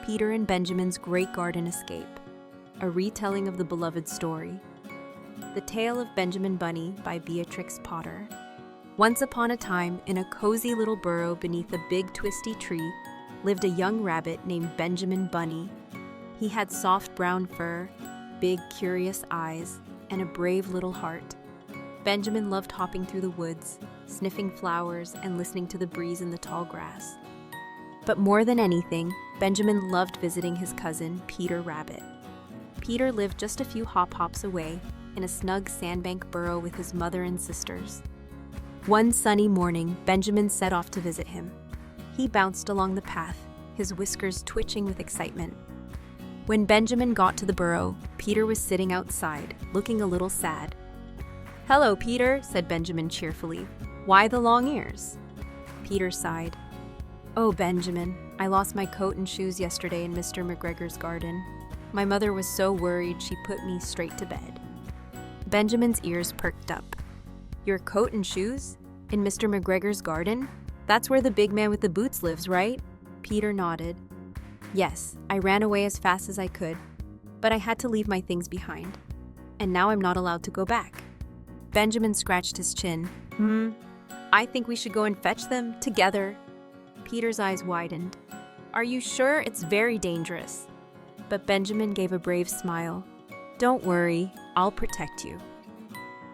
Peter and Benjamin's Great Garden Escape, a retelling of the beloved story. The Tale of Benjamin Bunny by Beatrix Potter. Once upon a time, in a cozy little burrow beneath a big twisty tree, lived a young rabbit named Benjamin Bunny. He had soft brown fur, big curious eyes, and a brave little heart. Benjamin loved hopping through the woods, sniffing flowers, and listening to the breeze in the tall grass. But more than anything, Benjamin loved visiting his cousin, Peter Rabbit. Peter lived just a few hops away, in a snug sandbank burrow with his mother and sisters. One sunny morning, Benjamin set off to visit him. He bounced along the path, his whiskers twitching with excitement. When Benjamin got to the burrow, Peter was sitting outside, looking a little sad. "Hello, Peter," said Benjamin cheerfully. "Why the long ears?" Peter sighed. "Oh, Benjamin, I lost my coat and shoes yesterday in Mr. McGregor's garden. My mother was so worried she put me straight to bed." Benjamin's ears perked up. "Your coat and shoes? In Mr. McGregor's garden? That's where the big man with the boots lives, right?" Peter nodded. "Yes, I ran away as fast as I could, but I had to leave my things behind. And now I'm not allowed to go back." Benjamin scratched his chin. I think we should go and fetch them together." Peter's eyes widened. "Are you sure? It's very dangerous." But Benjamin gave a brave smile. "Don't worry, I'll protect you."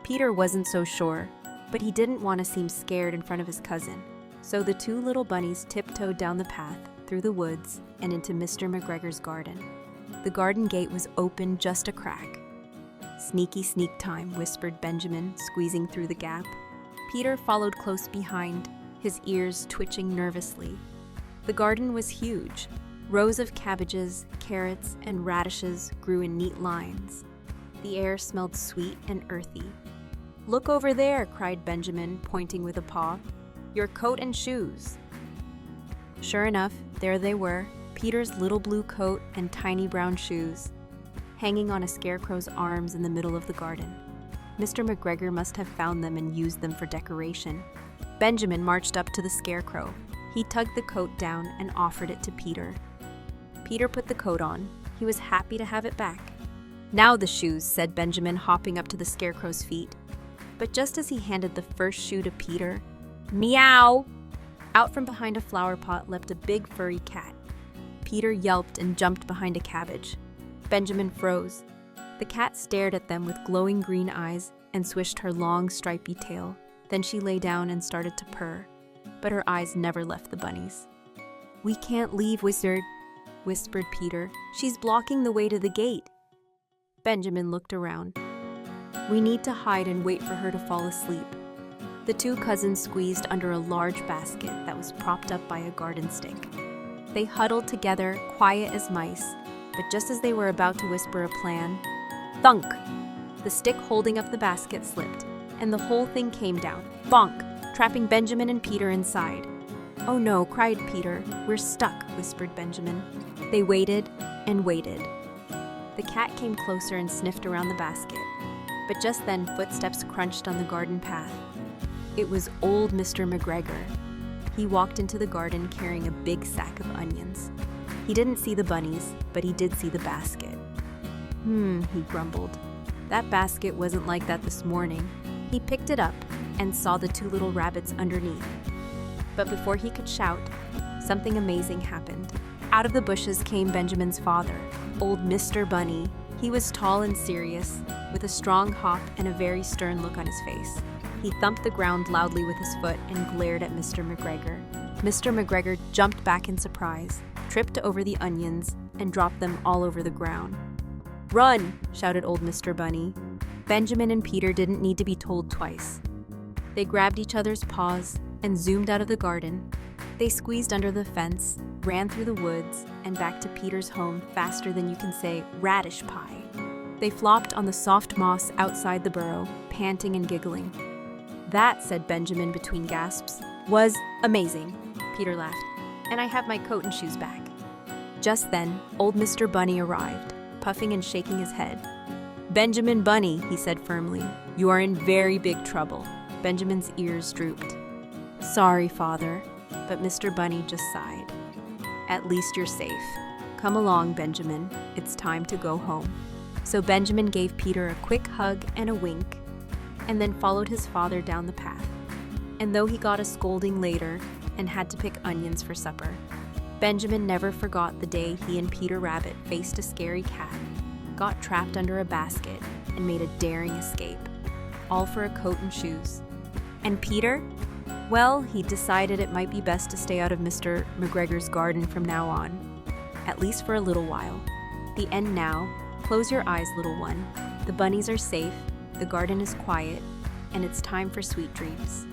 Peter wasn't so sure, but he didn't want to seem scared in front of his cousin. So the two little bunnies tiptoed down the path, through the woods, and into Mr. McGregor's garden. The garden gate was open just a crack. "Sneaky sneak time," whispered Benjamin, squeezing through the gap. Peter followed close behind, his ears twitching nervously. The garden was huge. Rows of cabbages, carrots, and radishes grew in neat lines. The air smelled sweet and earthy. "Look over there," cried Benjamin, pointing with a paw. "Your coat and shoes." Sure enough, there they were, Peter's little blue coat and tiny brown shoes, hanging on a scarecrow's arms in the middle of the garden. Mr. McGregor must have found them and used them for decoration. Benjamin marched up to the scarecrow. He tugged the coat down and offered it to Peter. Peter put the coat on. He was happy to have it back. "Now the shoes," said Benjamin, hopping up to the scarecrow's feet. But just as he handed the first shoe to Peter, meow! Out from behind a flower pot leapt a big furry cat. Peter yelped and jumped behind a cabbage. Benjamin froze. The cat stared at them with glowing green eyes and swished her long, stripy tail. Then she lay down and started to purr, but her eyes never left the bunnies. "We can't leave, wizard," whispered Peter. "She's blocking the way to the gate." Benjamin looked around. "We need to hide and wait for her to fall asleep." The two cousins squeezed under a large basket that was propped up by a garden stick. They huddled together, quiet as mice, but just as they were about to whisper a plan, thunk! The stick holding up the basket slipped, and the whole thing came down, bonk, trapping Benjamin and Peter inside. "Oh no," cried Peter. "We're stuck," whispered Benjamin. They waited and waited. The cat came closer and sniffed around the basket, but just then footsteps crunched on the garden path. It was old Mr. McGregor. He walked into the garden carrying a big sack of onions. He didn't see the bunnies, but he did see the basket. He grumbled. That basket wasn't like that this morning. He picked it up and saw the two little rabbits underneath. But before he could shout, something amazing happened. Out of the bushes came Benjamin's father, old Mr. Bunny. He was tall and serious, with a strong hop and a very stern look on his face. He thumped the ground loudly with his foot and glared at Mr. McGregor. Mr. McGregor jumped back in surprise, tripped over the onions, and dropped them all over the ground. "Run!" shouted old Mr. Bunny. Benjamin and Peter didn't need to be told twice. They grabbed each other's paws and zoomed out of the garden. They squeezed under the fence, ran through the woods, and back to Peter's home faster than you can say radish pie. They flopped on the soft moss outside the burrow, panting and giggling. "That," said Benjamin between gasps, "was amazing." Peter laughed. "And I have my coat and shoes back." Just then, old Mr. Bunny arrived, puffing and shaking his head. "Benjamin Bunny," he said firmly, "you are in very big trouble." Benjamin's ears drooped. "Sorry, Father," but Mr. Bunny just sighed. "At least you're safe. "Come along, Benjamin. It's time to go home." So Benjamin gave Peter a quick hug and a wink, and then followed his father down the path. And though he got a scolding later and had to pick onions for supper, Benjamin never forgot the day he and Peter Rabbit faced a scary cat, got trapped under a basket, and made a daring escape, all for a coat and shoes. And Peter? Well, he decided it might be best to stay out of Mr. McGregor's garden from now on, at least for a little while. The end now. Close your eyes, little one. The bunnies are safe, the garden is quiet, and it's time for sweet dreams.